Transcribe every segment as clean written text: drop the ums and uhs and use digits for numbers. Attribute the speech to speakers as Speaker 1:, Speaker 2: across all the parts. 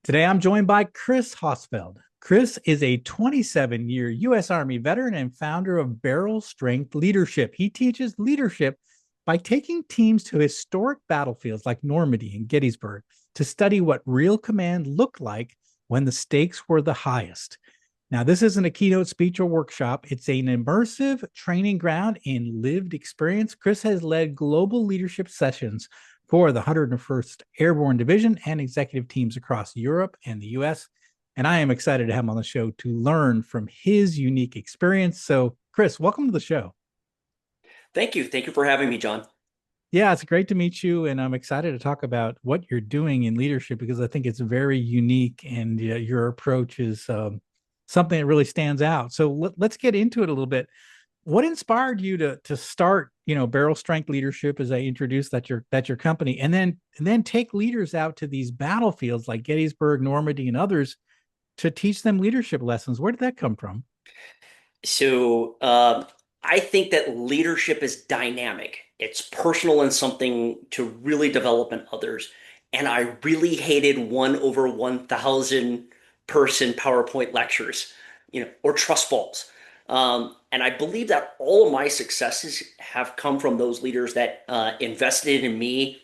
Speaker 1: Today, I'm joined by Chris Hossfeld. Chris is a 27-year U.S. Army veteran and founder of Barrel Strength Leadership. He teaches leadership by taking teams to historic battlefields like Normandy and Gettysburg to study what real command looked like when the stakes were the highest. Now, this isn't a keynote speech or workshop. It's an immersive training ground in lived experience. Chris has led global leadership sessions for the 101st Airborne Division and executive teams across Europe and the US. And I am excited to have him on the show to learn from his unique experience. So, Chris, welcome to the show.
Speaker 2: Thank you. Thank you for having me, John.
Speaker 1: Yeah, it's great to meet you. And I'm excited to talk about what you're doing in leadership because I think it's very unique and your approach is something that really stands out. So, let's get into it a little bit. What inspired you to start Barrel Strength Leadership, as I introduced that your company, and then take leaders out to these battlefields like Gettysburg, Normandy, and others to teach them leadership lessons? Where did that come from?
Speaker 2: So, I think that leadership is dynamic. It's personal and something to really develop in others. And I really hated 1 over 1,000 person PowerPoint lectures, or trust falls. And I believe that all of my successes have come from those leaders that invested in me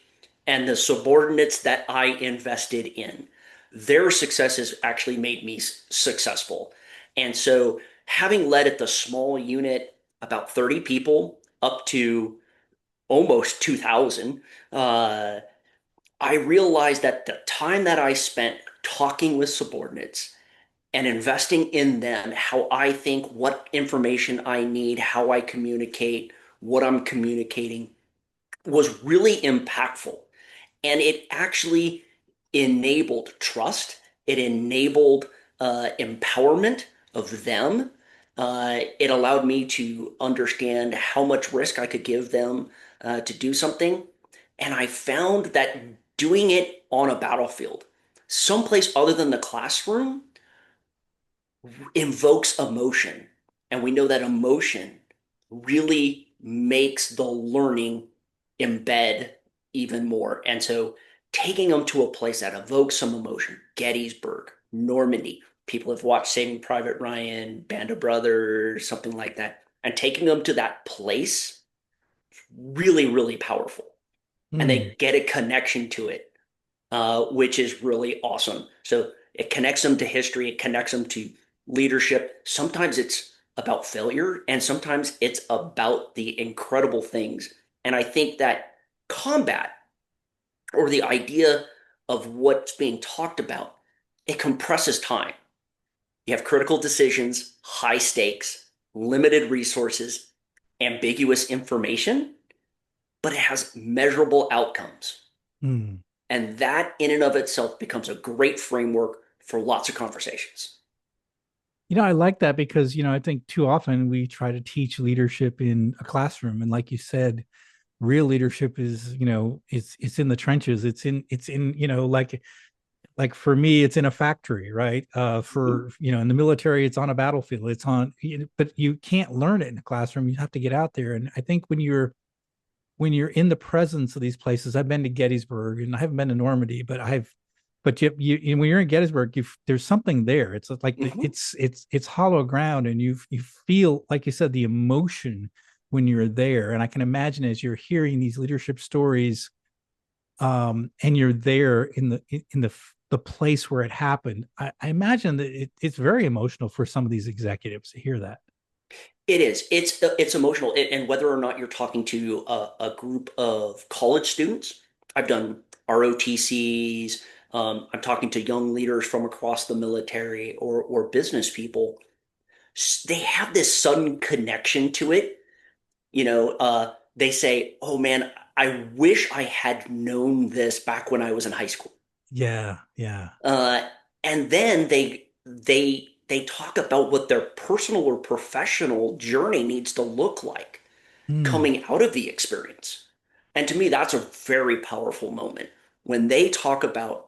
Speaker 2: and the subordinates that I invested in. Their successes actually made me successful. And so, having led at the small unit, about 30 people, up to almost 2,000, I realized that the time that I spent talking with subordinates and investing in them, how I think, what information I need, how I communicate, what I'm communicating, was really impactful. And it actually enabled trust. It enabled empowerment of them. It allowed me to understand how much risk I could give them to do something. And I found that doing it on a battlefield, someplace other than the classroom, invokes emotion. And we know that emotion really makes the learning embed even more. And so taking them to a place that evokes some emotion, Gettysburg, Normandy, people have watched Saving Private Ryan, Band of Brothers, something like that, and taking them to that place, really, really powerful. And
Speaker 1: Hmm.
Speaker 2: they get a connection to it, which is really awesome. So it connects them to history, it connects them to leadership. Sometimes it's about failure, and sometimes it's about the incredible things. And I think that combat, or the idea of what's being talked about, it compresses time. You have critical decisions, high stakes, limited resources, ambiguous information, but it has measurable outcomes.
Speaker 1: Hmm.
Speaker 2: And that in and of itself becomes a great framework for lots of conversations.
Speaker 1: I like that because, I think too often we try to teach leadership in a classroom. And like you said, real leadership is, it's in the trenches. It's in, like for me, it's in a factory, right?
Speaker 2: Mhm.
Speaker 1: For, in the military, it's on a battlefield. But you can't learn it in a classroom. You have to get out there. And I think when you're in the presence of these places, I've been to Gettysburg and I haven't been to Normandy, but when you're in Gettysburg, there's something there. It's like
Speaker 2: Mhm.
Speaker 1: it's hollow ground, and you feel, like you said, the emotion when you're there. And I can imagine as you're hearing these leadership stories, and you're there in the place where it happened. I imagine that it's very emotional for some of these executives to hear that.
Speaker 2: It is. It's emotional, and whether or not you're talking to a group of college students, I've done ROTCs. I'm talking to young leaders from across the military, or business people. They have this sudden connection to it. They say, "Oh man, I wish I had known this back when I was in high school."
Speaker 1: Yeah, yeah.
Speaker 2: Uh, and then they talk about what their personal or professional journey needs to look like
Speaker 1: Mm.
Speaker 2: coming out of the experience. And to me, that's a very powerful moment when they talk about,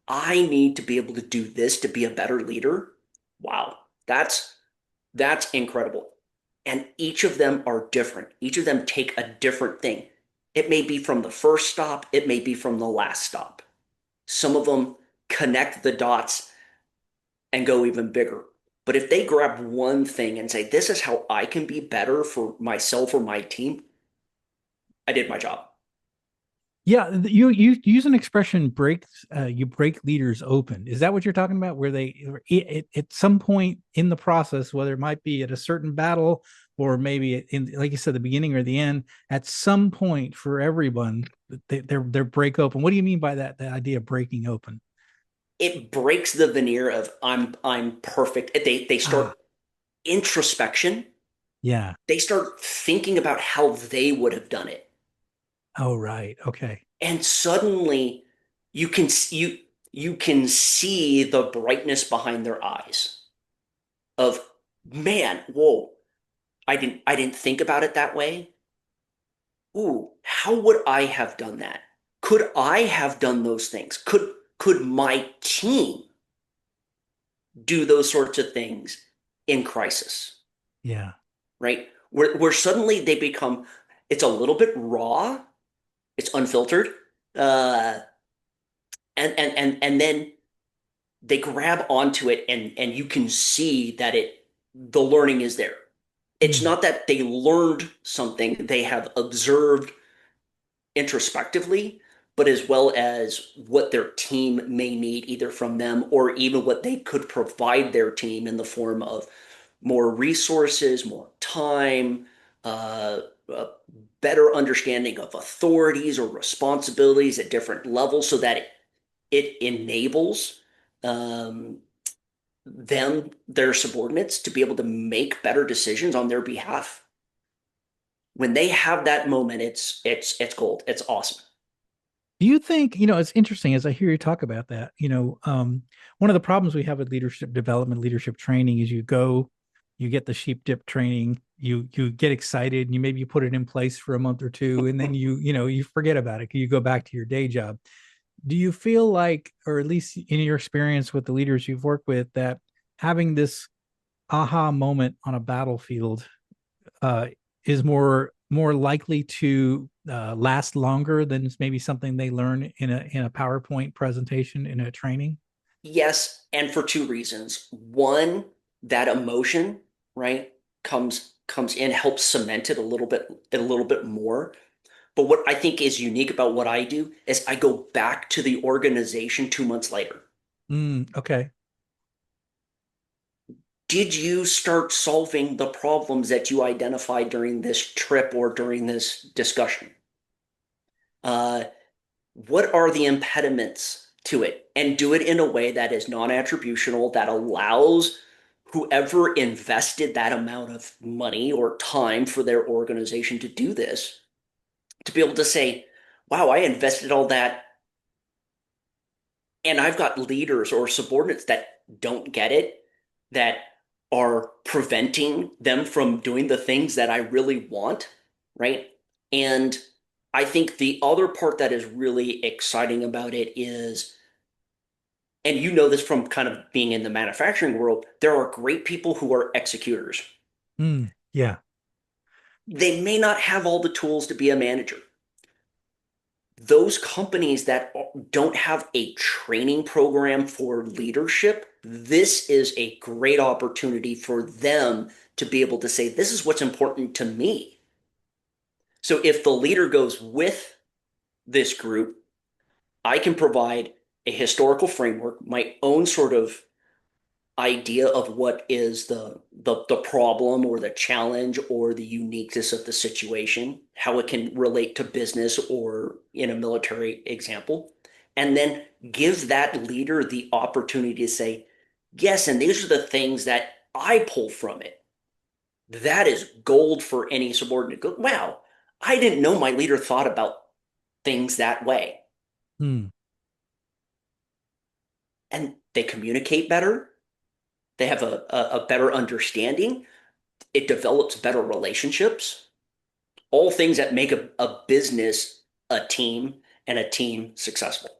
Speaker 2: I need to be able to do this to be a better leader. Wow, that's incredible. And each of them are different. Each of them take a different thing. It may be from the first stop, it may be from the last stop. Some of them connect the dots and go even bigger. But if they grab one thing and say, this is how I can be better for myself or my team, I did my job.
Speaker 1: Yeah, you use an expression breaks you break leaders open. Is that what you're talking about? Where they at some point in the process, whether it might be at a certain battle or maybe in, like you said, the beginning or the end, at some point for everyone, they're break open. What do you mean by that? The idea of breaking open?
Speaker 2: It breaks the veneer of I'm perfect. They
Speaker 1: Ah,
Speaker 2: start introspection.
Speaker 1: yeah.
Speaker 2: They start thinking about how they would have done it.
Speaker 1: Oh, right. Okay.
Speaker 2: And suddenly you can you can see the brightness behind their eyes of, man, whoa, I didn't think about it that way. Ooh, how would I have done that? Could I have done those things? Could my team do those sorts of things in crisis?
Speaker 1: Yeah.
Speaker 2: Right? Where suddenly they become, it's a little bit raw, it's unfiltered, uh, and then they grab onto it, and you can see that the learning is there. It's
Speaker 1: Mm,
Speaker 2: not that they learned something, they have observed introspectively, but as well as what their team may need either from them or even what they could provide their team in the form of more resources, more time, a better understanding of authorities or responsibilities at different levels so that it enables um, them, their subordinates, to be able to make better decisions on their behalf. When they have that moment, it's gold. It's awesome.
Speaker 1: do you think, it's interesting as I hear you talk about that, one of the problems we have with leadership development, leadership training is you go, you get the sheep dip training, you get excited and you put it in place for a month or two, and then you forget about it. You go back to your day job. Do you feel like, or at least in your experience with the leaders you've worked with, that having this aha moment on a battlefield uh, is more likely to last longer than maybe something they learn in a PowerPoint presentation in a training?
Speaker 2: Yes, and for two reasons. One, that emotion, right, comes in, helps cement it a little bit more. But what I think is unique about what I do is I go back to the organization 2 months later.
Speaker 1: Okay.
Speaker 2: Did you start solving the problems that you identified during this trip or during this discussion? Uh, what are the impediments to it? And do it in a way that is non-attributional, that allows whoever invested that amount of money or time for their organization to do this to be able to say, wow, I invested all that, and I've got leaders or subordinates that don't get it, that are preventing them from doing the things that I really want, right? And I think the other part that is really exciting about it is, and you know this from kind of being in the manufacturing world, there are great people who are executors.
Speaker 1: Yeah.
Speaker 2: They may not have all the tools to be a manager. Those companies that don't have a training program for leadership, this is a great opportunity for them to be able to say, this is what's important to me. So if the leader goes with this group, I can provide a historical framework, my own sort of idea of what is the problem or the challenge or the uniqueness of the situation, how it can relate to business or in a military example, and then give that leader the opportunity to say, yes, and these are the things that I pull from it. That is gold for any subordinate. Go, wow, I didn't know my leader thought about things that way.
Speaker 1: Hmm.
Speaker 2: And they communicate better. They have a better understanding. It develops better relationships, all things that make a business a team and a team successful.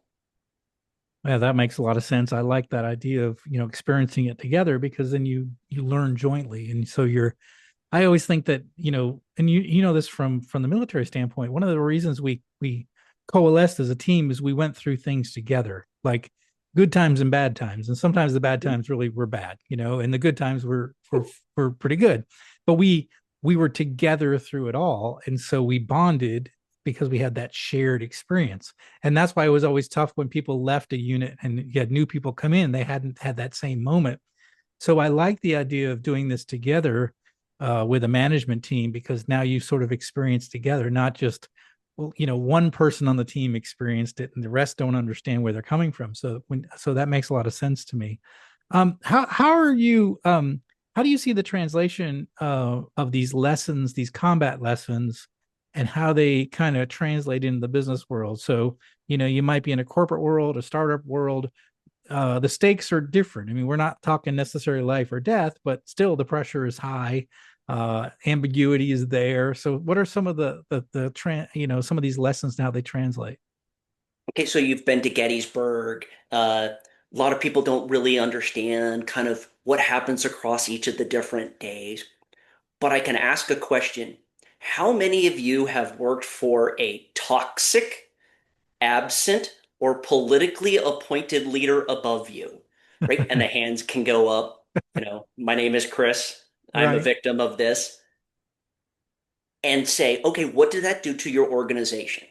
Speaker 1: Yeah, that makes a lot of sense. I like that idea of, experiencing it together, because then you learn jointly. And so I always think that, and you know this from the military standpoint, one of the reasons we coalesced as a team is we went through things together. Like good times and bad times, and sometimes the bad times really were bad, and the good times were pretty good. But we were together through it all, and so we bonded because we had that shared experience. And that's why it was always tough when people left a unit and you had new people come in, they hadn't had that same moment. So I like the idea of doing this together with a management team, because now you sort of experience together, not just, well, one person on the team experienced it and the rest don't understand where they're coming from. So that makes a lot of sense to me. How are you? How do you see the translation of these lessons, these combat lessons, and how they kind of translate into the business world? So you might be in a corporate world, a startup world. The stakes are different. I mean, we're not talking necessarily life or death, but still the pressure is high. Ambiguity is there. So what are some of some of these lessons and how they translate?
Speaker 2: Okay, so you've been to Gettysburg. A lot of people don't really understand kind of what happens across each of the different days. But I can ask a question. How many of you have worked for a toxic, absent, or politically appointed leader above you? Right? And the hands can go up. My name is Chris. I'm a
Speaker 1: Right.
Speaker 2: victim of this. And say, okay, what did that do to your organization?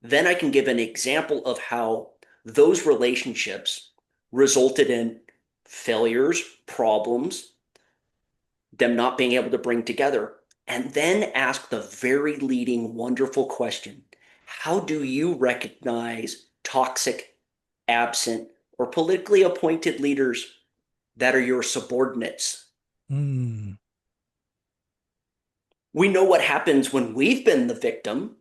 Speaker 2: Then I can give an example of how those relationships resulted in failures, problems, them not being able to bring together, and then ask the very leading, wonderful question. How do you recognize toxic, absent, or politically appointed leaders that are your subordinates?
Speaker 1: Mm,
Speaker 2: We know what happens when we've been the victim.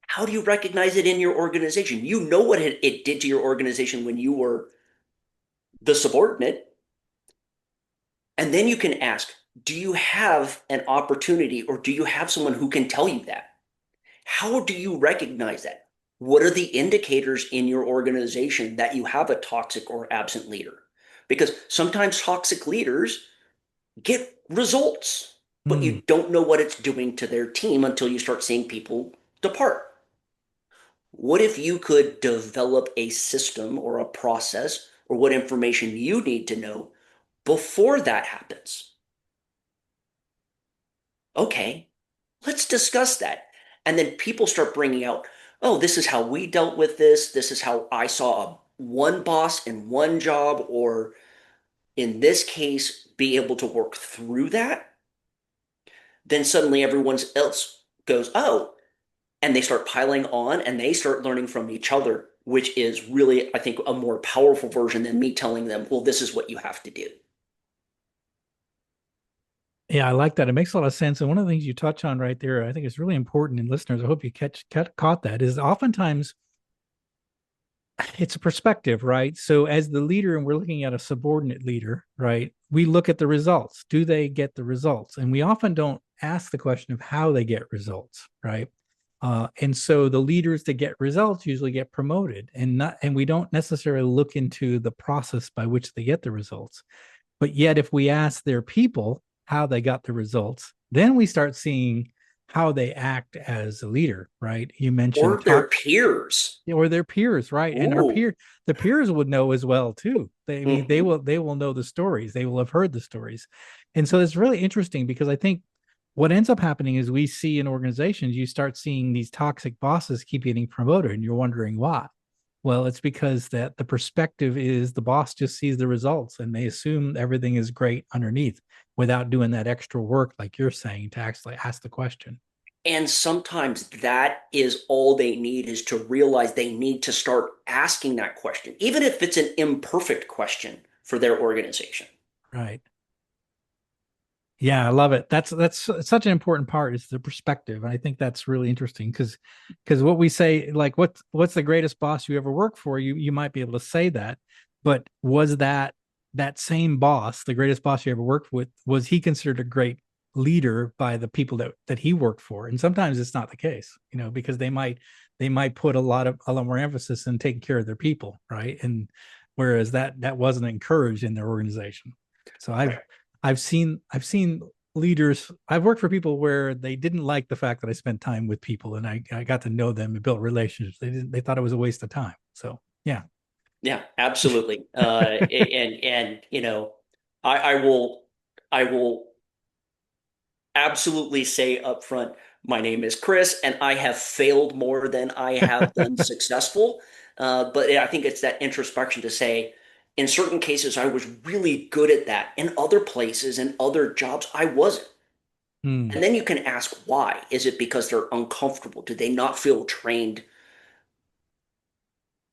Speaker 2: How do you recognize it in your organization? You know what it did to your organization when you were the subordinate. And then you can ask, do you have an opportunity or do you have someone who can tell you that? How do you recognize that? What are the indicators in your organization that you have a toxic or absent leader? Because sometimes toxic leaders get results, but
Speaker 1: mm,
Speaker 2: you don't know what it's doing to their team until you start seeing people depart. What if you could develop a system or a process or what information you need to know before that happens? Okay, let's discuss that. And then people start bringing out, oh, this is how we dealt with this. This is how I saw one boss in one job, or in this case, be able to work through that. Then suddenly everyone else goes, oh, and they start piling on and they start learning from each other, which is really, I think, a more powerful version than me telling them, well, this is what you have to do.
Speaker 1: yeah, I like that. It makes a lot of sense. And one of the things you touch on right there, I think is really important. And listeners, I hope you caught that. Is oftentimes it's a perspective, right? So as the leader, and we're looking at a subordinate leader, right? We look at the results. Do they get the results? And we often don't ask the question of how they get results, right? And so the leaders that get results usually get promoted, and we don't necessarily look into the process by which they get the results. But yet, if we ask their people how they got the results, then we start seeing how they act as a leader, right? You mentioned
Speaker 2: Or their
Speaker 1: talk,
Speaker 2: peers.
Speaker 1: or their peers, right? And
Speaker 2: Ooh.
Speaker 1: the peers would know as well too. I mean,
Speaker 2: Mhm.
Speaker 1: they will know the stories. They will have heard the stories. And so it's really interesting, because I think what ends up happening is we see in organizations, you start seeing these toxic bosses keep getting promoted, and you're wondering why. Well, it's because that the perspective is the boss just sees the results and they assume everything is great underneath without doing that extra work, like you're saying, to actually ask the question.
Speaker 2: And sometimes that is all they need, is to realize they need to start asking that question, even if it's an imperfect question for their organization.
Speaker 1: Right. Yeah, I love it. That's such an important part, is the perspective. And I think that's really interesting, because what we say, like, what's the greatest boss you ever worked for? You might be able to say that, but was that same boss, the greatest boss you ever worked with, was he considered a great leader by the people that he worked for? And sometimes it's not the case, because they might put a lot more emphasis in taking care of their people, right? And whereas that wasn't encouraged in their organization. So I've seen leaders. I've worked for people where they didn't like the fact that I spent time with people, and I got to know them and built relationships. They thought it was a waste of time. So yeah.
Speaker 2: Yeah, absolutely. And I will absolutely say up front, my name is Chris, and I have failed more than I have been successful. But I think it's that introspection to say, in certain cases, I was really good at that. In other places, in other jobs, I wasn't.
Speaker 1: Hmm.
Speaker 2: And then you can ask why. Is it because they're uncomfortable? Do they not feel trained?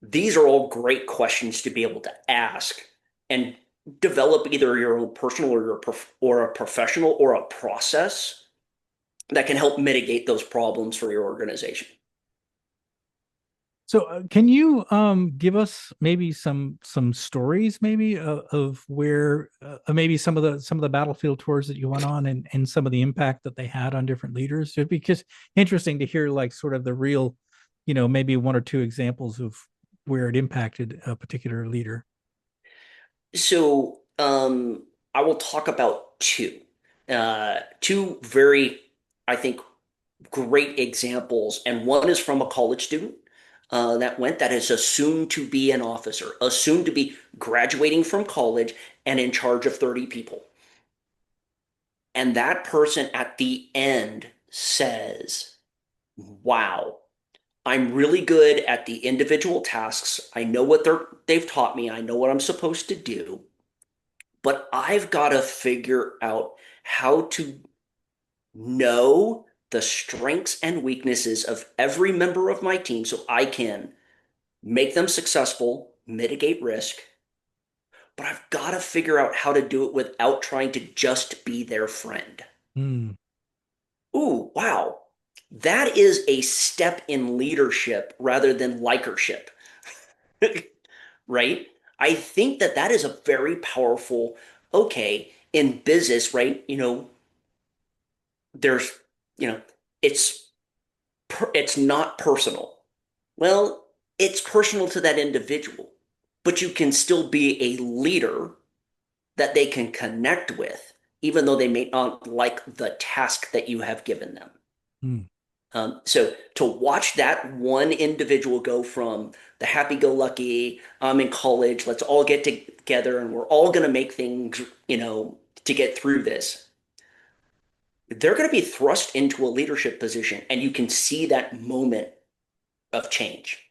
Speaker 2: These are all great questions to be able to ask and develop either your own personal or a professional or a process that can help mitigate those problems for your organization.
Speaker 1: So, can you give us maybe some stories, maybe of where maybe some of the battlefield tours that you went on, and some of the impact that they had on different leaders? Just because interesting to hear, like, sort of the real, maybe one or two examples of where it impacted a particular leader.
Speaker 2: So, I will talk about two. Two very, I think, great examples. And one is from a college student that is assumed to be an officer, assumed to be graduating from college and in charge of 30 people. And that person at the end says, wow, I'm really good at the individual tasks. I know what they've taught me. I know what I'm supposed to do, but I've got to figure out how to know the strengths and weaknesses of every member of my team so I can make them successful, mitigate risk, but I've got to figure out how to do it without trying to just be their friend.
Speaker 1: Hmm.
Speaker 2: Ooh, wow. That is a step in leadership rather than likership, right? I think that that is a very powerful, okay, in business, right? There's, you know, it's it's not personal. Well, it's personal to that individual, but you can still be a leader that they can connect with, even though they may not like the task that you have given them.
Speaker 1: Hmm.
Speaker 2: So to watch that one individual go from the happy-go-lucky, I'm in college, let's all get together and we're all going to make things, to get through this. They're going to be thrust into a leadership position, and you can see that moment of change.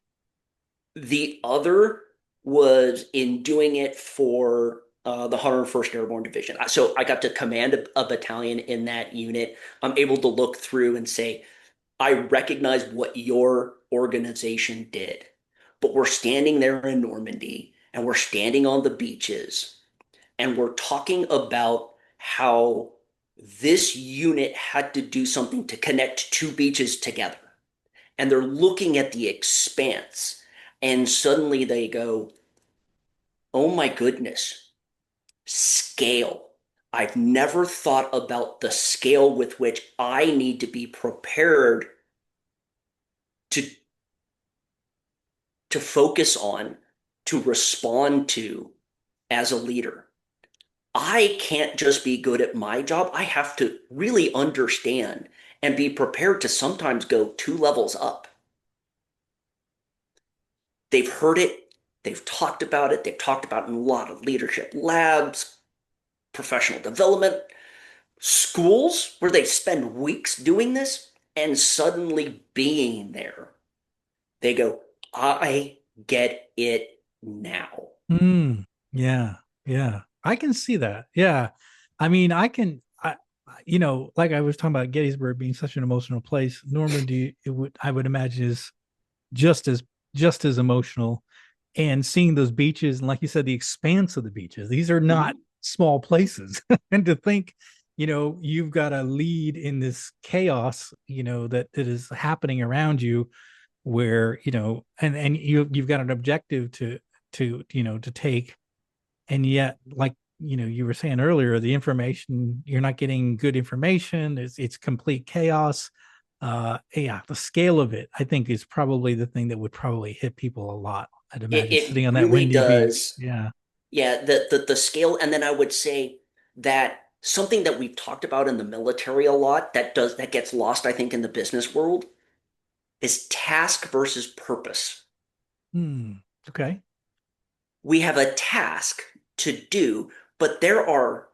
Speaker 2: The other was in doing it for the 101st Airborne Division. So I got to command a battalion in that unit. I'm able to look through and say, I recognize what your organization did, but we're standing there in Normandy and we're standing on the beaches and we're talking about how this unit had to do something to connect two beaches together. And they're looking at the expanse and suddenly they go, oh my goodness, scale. I've never thought about the scale with which I need to be prepared to focus on, to respond to as a leader. I can't just be good at my job. I have to really understand and be prepared to sometimes go two levels up. They've heard it, they've talked about it, they've talked about it in a lot of leadership labs, professional development, schools where they spend weeks doing this, and suddenly being there, they go, I get it now.
Speaker 1: Hmm. Yeah. Yeah. I can see that. Yeah. I mean, like I was talking about Gettysburg being such an emotional place. Normandy, I would imagine, is just as just as emotional. And seeing those beaches, and like you said, the expanse of the beaches, these are not
Speaker 2: Mhm.
Speaker 1: small places. And to think, you've got a lead in this chaos, that is happening around you, where, and you've got an objective to take, and yet, like, you were saying earlier, the information, you're not getting good information. It's complete chaos. Yeah, the scale of it, I think, is probably the thing that would probably hit people a lot. I'd
Speaker 2: It,
Speaker 1: imagine,
Speaker 2: it
Speaker 1: sitting on that
Speaker 2: really
Speaker 1: windy beach.
Speaker 2: does.
Speaker 1: Yeah.
Speaker 2: Yeah, the scale, and then I would say that something that we've talked about in the military a lot that gets lost, I think, in the business world is task versus purpose.
Speaker 1: Hmm. Okay.
Speaker 2: we have a task to do, but there are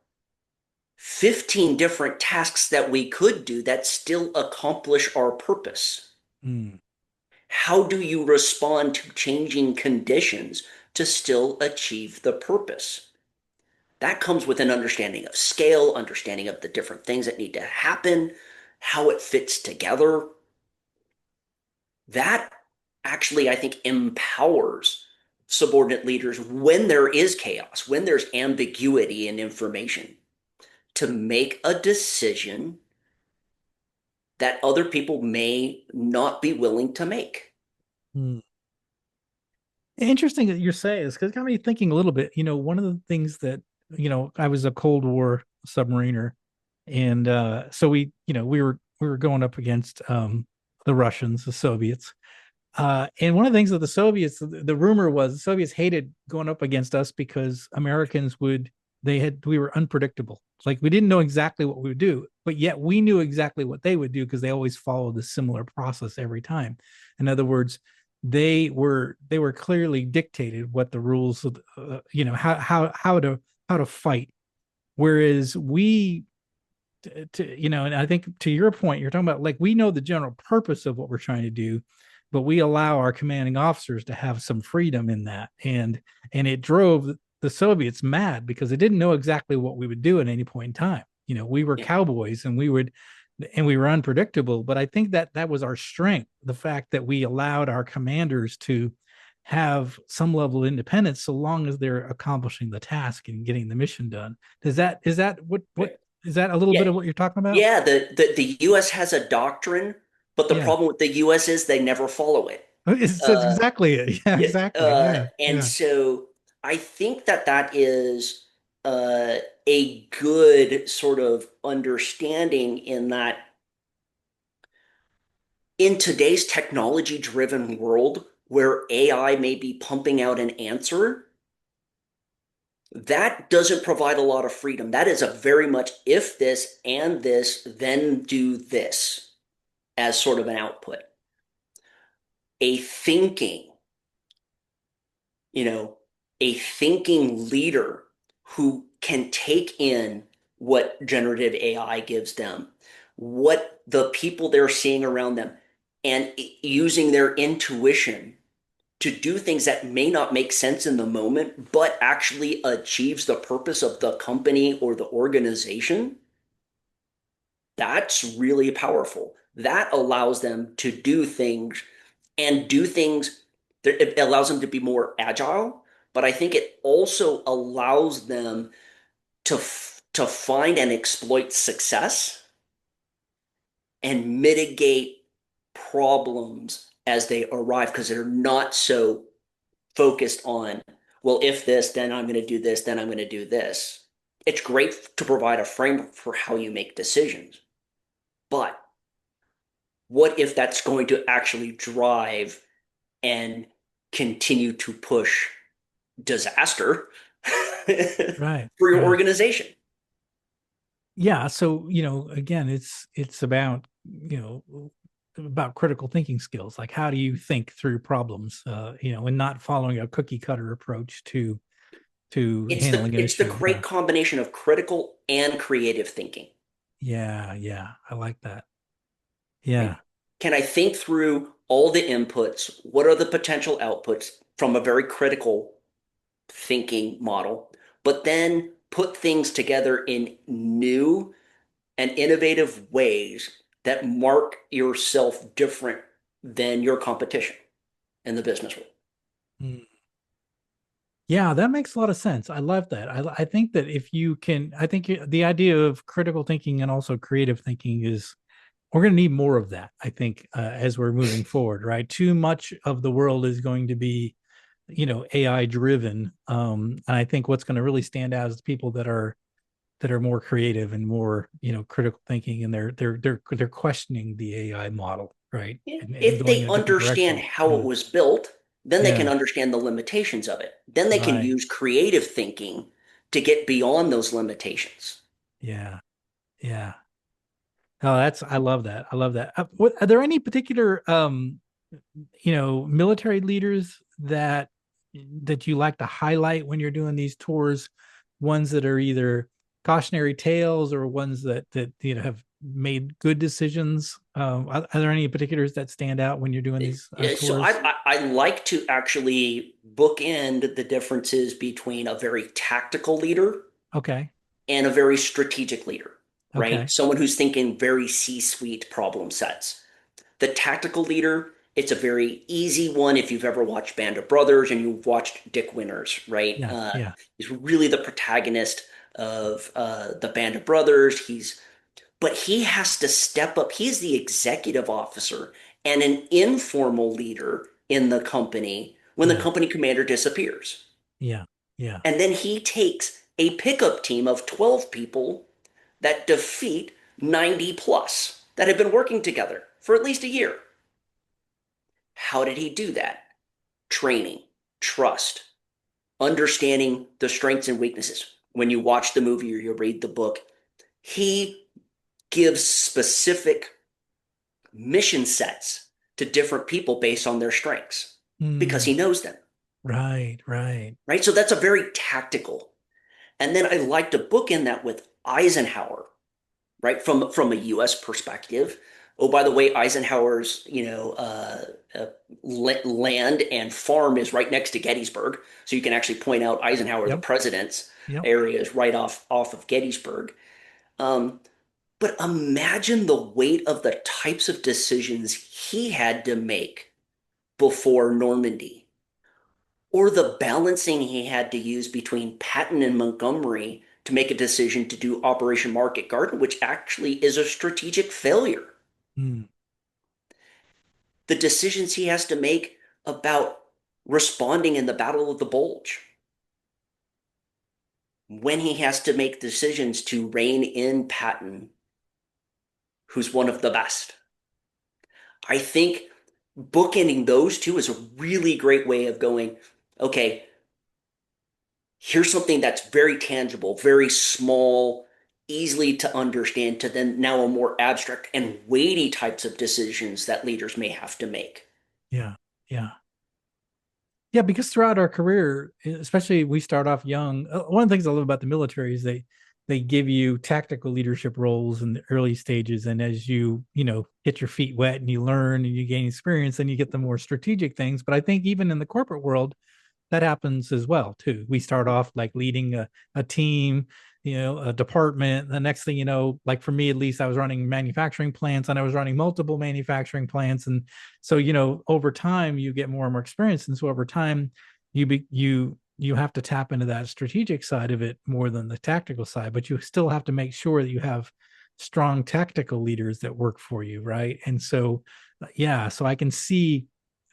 Speaker 2: 15 different tasks that we could do that still accomplish our purpose.
Speaker 1: Mm,
Speaker 2: How do you respond to changing conditions to still achieve the purpose? That comes with an understanding of scale, understanding of the different things that need to happen, how it fits together. That actually, I think, empowers subordinate leaders when there is chaos, when there's ambiguity in information, to make a decision that other people may not be willing to make.
Speaker 1: mm. Interesting that you're saying this because it got me thinking a little bit. One of the things that, I was a Cold War submariner, and so we were going up against the Russians, the Soviets. And one of the things that the Soviets, the rumor was the Soviets hated going up against us because Americans we were unpredictable. Like we didn't know exactly what we would do, but yet we knew exactly what they would do because they always followed a similar process every time. In other words, they were clearly dictated what the rules of, how to fight. Whereas and I think to your point, you're talking about like we know the general purpose of what we're trying to do, but we allow our commanding officers to have some freedom in that, and it drove the Soviets mad because they didn't know exactly what we would do at any point in time. We were
Speaker 2: Yeah.
Speaker 1: cowboys, and we were unpredictable, but I think that was our strength, the fact that we allowed our commanders to have some level of independence so long as they're accomplishing the task and getting the mission done. Is that what is that a little
Speaker 2: Yeah.
Speaker 1: bit of what you're talking about?
Speaker 2: Yeah, the US has a doctrine, but the
Speaker 1: Yeah.
Speaker 2: problem with the US is they never follow it.
Speaker 1: It's
Speaker 2: Uh,
Speaker 1: exactly it. Yeah,
Speaker 2: yeah,
Speaker 1: exactly. Yeah.
Speaker 2: and
Speaker 1: Yeah.
Speaker 2: so I think that that is a good sort of understanding in that in today's technology-driven world where AI may be pumping out an answer, that doesn't provide a lot of freedom. That is a very much if this and this, then do this as sort of an output. A thinking, you know, a thinking leader who can take in what generative AI gives them, what the people they're seeing around them, and using their intuition to do things that may not make sense in the moment, but actually achieves the purpose of the company or the organization, that's really powerful. That allows them to do things and do things, it allows them to be more agile, but I think it also allows them to find and exploit success and mitigate problems as they arrive because they're not so focused on, well, if this, then I'm going to do this, then I'm going to do this. It's great to provide a framework for how you make decisions, but what if that's going to actually drive and continue to push disaster
Speaker 1: Right.
Speaker 2: for your
Speaker 1: Right.
Speaker 2: organization?
Speaker 1: Yeah. So, again, it's about critical thinking skills. Like how do you think through problems, and not following a cookie cutter approach to
Speaker 2: It's the
Speaker 1: handling an
Speaker 2: it's the
Speaker 1: issue.
Speaker 2: great combination of critical and creative thinking,
Speaker 1: Yeah. Yeah. I like that.
Speaker 2: right?
Speaker 1: Yeah.
Speaker 2: Can I think through all the inputs? What are the potential outputs from a very critical thinking model, but then put things together in new and innovative ways that mark yourself different than your competition in the business world.
Speaker 1: Mm. Yeah, that makes a lot of sense. I love that. I think that if you can, I think the idea of critical thinking and also creative thinking is we're going to need more of that. I think as we're moving forward, right? Too much of the world is going to be, AI driven, and I think what's going to really stand out is people that are more creative and more, critical thinking, and they're questioning the AI model, right? And
Speaker 2: If
Speaker 1: going in
Speaker 2: they
Speaker 1: a different
Speaker 2: understand
Speaker 1: direction.
Speaker 2: how it
Speaker 1: Yeah.
Speaker 2: was built, then they can
Speaker 1: Yeah.
Speaker 2: understand the limitations of it. Then they can
Speaker 1: Right.
Speaker 2: use creative thinking to get beyond those limitations.
Speaker 1: Yeah. Yeah. Oh, I love that. I love that. Are there any particular military leaders that that you like to highlight when you're doing these tours? Ones that are either cautionary tales or ones that have made good decisions? Are there any particulars that stand out when you're doing these
Speaker 2: Yeah, so
Speaker 1: tours?
Speaker 2: I like to actually bookend the differences between a very tactical leader
Speaker 1: Okay.
Speaker 2: and a very strategic leader, right?
Speaker 1: Okay.
Speaker 2: Someone who's thinking very C-suite problem sets. The tactical leader, it's a very easy one if you've ever watched Band of Brothers and you've watched Dick Winters, right?
Speaker 1: Yeah. Yeah.
Speaker 2: He's really the protagonist of the Band of Brothers. But he has to step up. He's the executive officer and an informal leader in the company when the
Speaker 1: Yeah.
Speaker 2: company commander disappears.
Speaker 1: Yeah. Yeah.
Speaker 2: And then he takes a pickup team of 12 people that defeat 90 plus that have been working together for at least a year. How did he do that? Training, trust, understanding the strengths and weaknesses. When you watch the movie or you read the book, he gives specific mission sets to different people based on their strengths because
Speaker 1: Mm,
Speaker 2: he knows them,
Speaker 1: right. Right.
Speaker 2: right? So that's a very tactical. And then I like to bookend that with Eisenhower, right? From a U.S. perspective. Oh, by the way, Eisenhower's uh, land and farm is right next to Gettysburg, so you can actually point out Eisenhower, the
Speaker 1: Yep.
Speaker 2: president's
Speaker 1: Yep.
Speaker 2: area, is right off of Gettysburg. Um, but imagine the weight of the types of decisions he had to make before Normandy, or the balancing he had to use between Patton and Montgomery to make a decision to do Operation Market Garden, which actually is a strategic failure.
Speaker 1: Mm,
Speaker 2: The decisions he has to make about responding in the Battle of the Bulge, when he has to make decisions to rein in Patton, who's one of the best. I think bookending those two is a really great way of going, okay, here's something that's very tangible, very small, easily to understand, to then now a more abstract and weighty types of decisions that leaders may have to make.
Speaker 1: yeah. Yeah. Yeah, because throughout our career, especially we start off young. One of the things I love about the military is they give you tactical leadership roles in the early stages, and as you get your feet wet and you learn and you gain experience, then you get the more strategic things. But I think even in the corporate world, that happens as well too. We start off like leading a team, a department. The next thing you know, like for me at least, I was running manufacturing plants and I was running multiple manufacturing plants. And so, over time you get more and more experience. And so over time you have to tap into that strategic side of it more than the tactical side, but you still have to make sure that you have strong tactical leaders that work for you, right? And so yeah, so I can see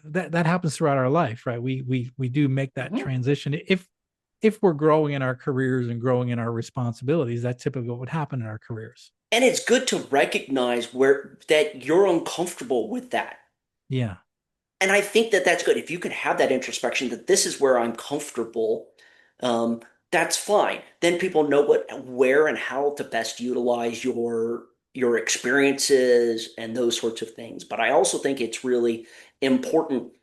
Speaker 1: that happens throughout our life, right? We do make that
Speaker 2: Mhm.
Speaker 1: transition if we're growing in our careers and growing in our responsibilities. That's typically what would happen in our careers.
Speaker 2: And it's good to recognize where that you're uncomfortable with that.
Speaker 1: Yeah.
Speaker 2: And I think that that's good. If you can have that introspection that this is where I'm comfortable, um, that's fine. Then people know where, and how to best utilize your experiences and those sorts of things. But I also think it's really important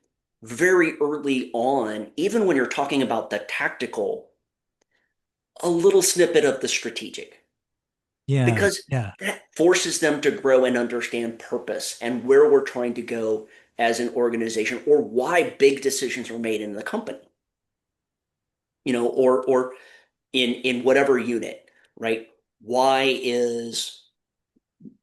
Speaker 2: very early on, even when you're talking about the tactical, a little snippet of the strategic,
Speaker 1: Yeah.
Speaker 2: because
Speaker 1: Yeah.
Speaker 2: that forces them to grow and understand purpose and where we're trying to go as an organization, or why big decisions are made in the company, or in whatever unit, right? Why is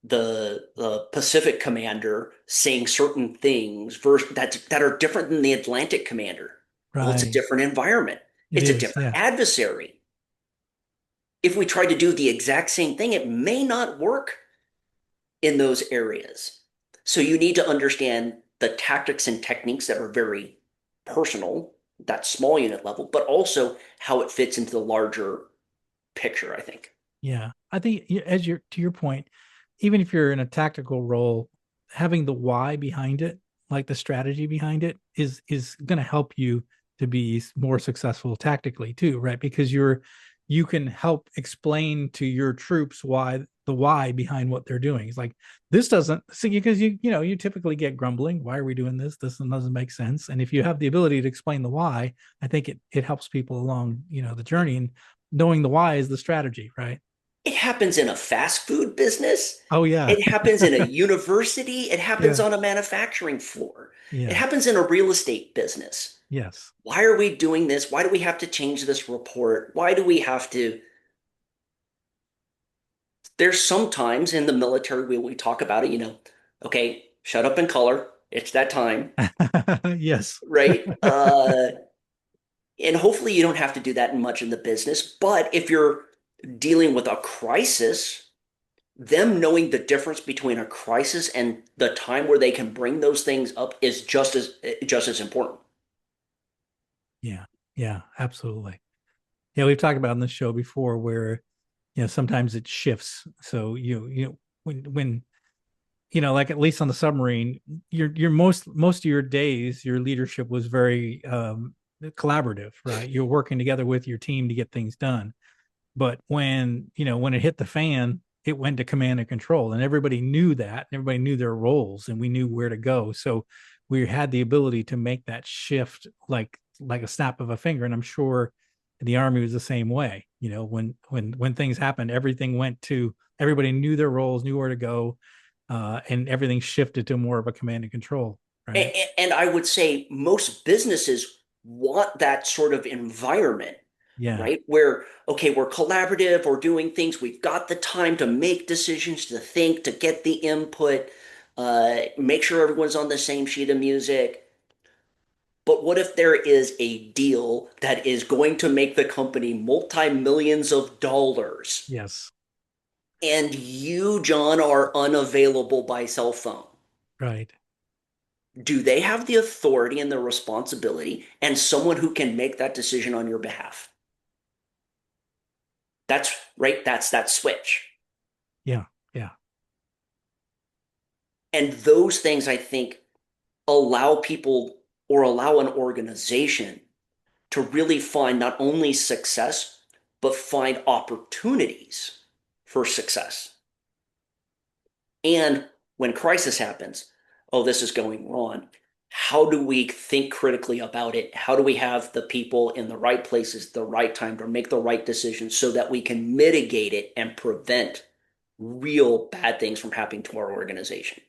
Speaker 2: the Pacific commander saying certain things that are different than the Atlantic commander? Well, it's a
Speaker 1: Right.
Speaker 2: different environment.
Speaker 1: It
Speaker 2: It's a
Speaker 1: is.
Speaker 2: different
Speaker 1: Yeah.
Speaker 2: adversary. If we try to do the exact same thing, it may not work in those areas. So you need to understand the tactics and techniques that are very personal, that small unit level, but also how it fits into the larger picture, I think.
Speaker 1: Yeah. I think as you're to your point, even if you're in a tactical role, having the why behind it, like the strategy behind it, is going to help you to be more successful tactically too, right? Because you can help explain to your troops why the why behind what they're doing. It's like, this doesn't see, because you typically get grumbling. Why are we doing this? This doesn't make sense. And if you have the ability to explain the why, I think it helps people along, the journey. And knowing the why is the strategy, right?
Speaker 2: It happens in a fast food business.
Speaker 1: Oh yeah.
Speaker 2: It happens in a university. It happens
Speaker 1: Yeah.
Speaker 2: on a manufacturing floor. It
Speaker 1: Yeah.
Speaker 2: happens in a real estate business.
Speaker 1: Yes.
Speaker 2: Why are we doing this? Why do we have to change this report? Why do we have to? There's sometimes in the military we talk about it, okay, shut up and color. It's that time,
Speaker 1: Yes.
Speaker 2: right? And hopefully you don't have to do that much in the business. But if you're dealing with a crisis, them knowing the difference between a crisis and the time where they can bring those things up is just as important.
Speaker 1: Yeah. Yeah. Absolutely. Yeah, we've talked about on this show before where sometimes it shifts. So when like at least on the submarine, your most of your days, your leadership was very collaborative, right? You're working together with your team to get things done. But when it hit the fan, it went to command and control, and everybody knew that, and everybody knew their roles, and we knew where to go. So we had the ability to make that shift like a snap of a finger. And I'm sure the Army was the same way. When things happened, everything went to everybody knew their roles, knew where to go, and everything shifted to more of a command and control. Right?
Speaker 2: And I would say most businesses want that sort of environment,
Speaker 1: Yeah.
Speaker 2: right? Where, okay, we're collaborative, we're doing things, we've got the time to make decisions, to think, to get the input, make sure everyone's on the same sheet of music. But what if there is a deal that is going to make the company multi-millions of dollars
Speaker 1: Yes.
Speaker 2: and you, John, are unavailable by cell phone?
Speaker 1: Right.
Speaker 2: Do they have the authority and the responsibility and someone who can make that decision on your behalf? That's right. That's that switch.
Speaker 1: Yeah. Yeah.
Speaker 2: And those things, I think, allow people or allow an organization to really find not only success, but find opportunities for success. And when crisis happens, oh, this is going wrong. How do we think critically about it? How do we have the people in the right places, the right time to make the right decisions so that we can mitigate it and prevent real bad things from happening to our organization?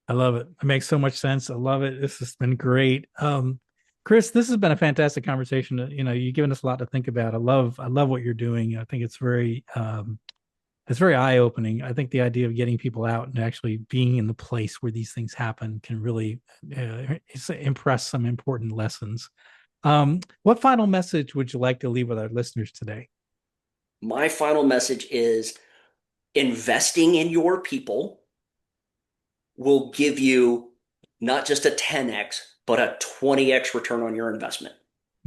Speaker 1: I love it. It makes so much sense. I love it. This has been great. Chris, this has been a fantastic conversation. You've given us a lot to think about. I love what you're doing. I think it's very eye-opening. I think the idea of getting people out and actually being in the place where these things happen can really impress some important lessons. What final message would you like to leave with our listeners today?
Speaker 2: My final message is investing in your people will give you not just a 10x, but a 20x return on your investment.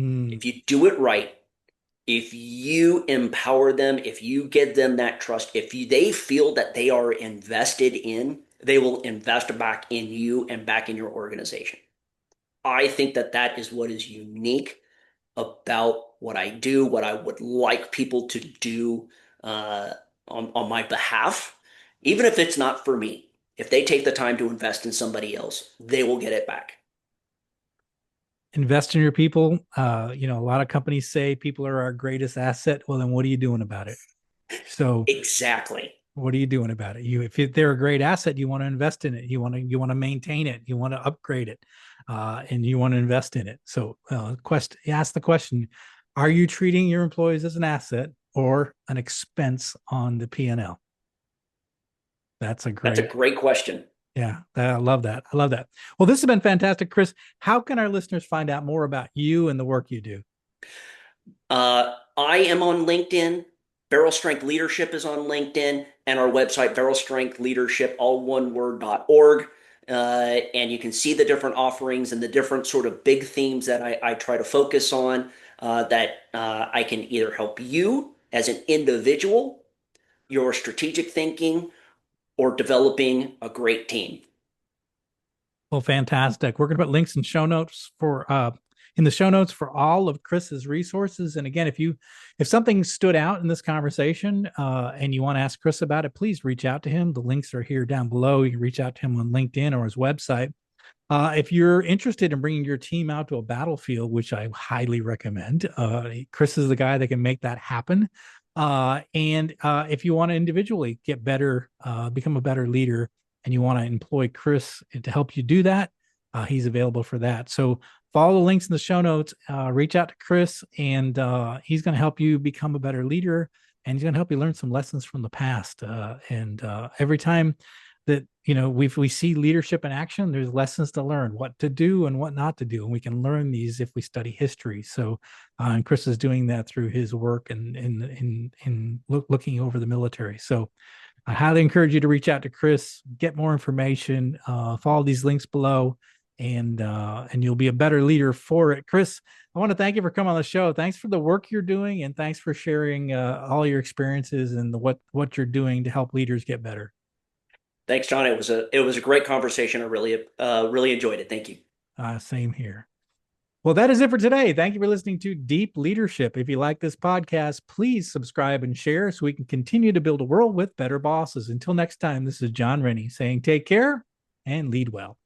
Speaker 1: Mm,
Speaker 2: If you do it right, if you empower them, if you give them that trust, they feel that they are invested in, they will invest back in you and back in your organization. I think that that is what is unique about what I do, what I would like people to do uh, on my behalf, even if it's not for me. If they take the time to invest in somebody else, they will get it back.
Speaker 1: invest in your people. A lot of companies say people are our greatest asset. Well, then what are you doing about it? So
Speaker 2: Exactly.
Speaker 1: what are you doing about it? If they're a great asset, you want to invest in it. You want to maintain it. You want to upgrade it, and you want to invest in it. So, ask the question: are you treating your employees as an asset or an expense on the P&L? That's a
Speaker 2: That's a
Speaker 1: great.
Speaker 2: great question.
Speaker 1: Yeah, I love that. I love that. Well, this has been fantastic, Chris. How can our listeners find out more about you and the work you do?
Speaker 2: I am on LinkedIn. Barrel Strength Leadership is on LinkedIn, and our website, Barrel Strength Leadership, all one word.org. And you can see the different offerings and the different sort of big themes that I try to focus on that I can either help you as an individual, your strategic thinking, or developing a great team.
Speaker 1: Well, fantastic. We're going to put links and show notes for in the show notes for all of Chris's resources. And again, if something stood out in this conversation and you want to ask Chris about it, please reach out to him. The links are here down below. You can reach out to him on LinkedIn or his website. If you're interested in bringing your team out to a battlefield, which I highly recommend, Chris is the guy that can make that happen. And if you want to individually get better, become a better leader, and you want to employ Chris to help you do that, he's available for that. So follow the links in the show notes, reach out to Chris, and he's going to help you become a better leader, and he's going to help you learn some lessons from the past. And every time that we see leadership in action, there's lessons to learn, what to do and what not to do, and we can learn these if we study history. So and Chris is doing that through his work and in looking over the military. So I highly encourage you to reach out to Chris, get more information, follow these links below, and you'll be a better leader for it. Chris, I want to thank you for coming on the show. Thanks for the work you're doing, and thanks for sharing all your experiences and what you're doing to help leaders get better.
Speaker 2: Thanks, John. It was a great conversation. I really enjoyed it. Thank you.
Speaker 1: Same here. Well, that is it for today. Thank you for listening to Deep Leadership. If you like this podcast, please subscribe and share so we can continue to build a world with better bosses. Until next time, this is John Rennie saying take care and lead well.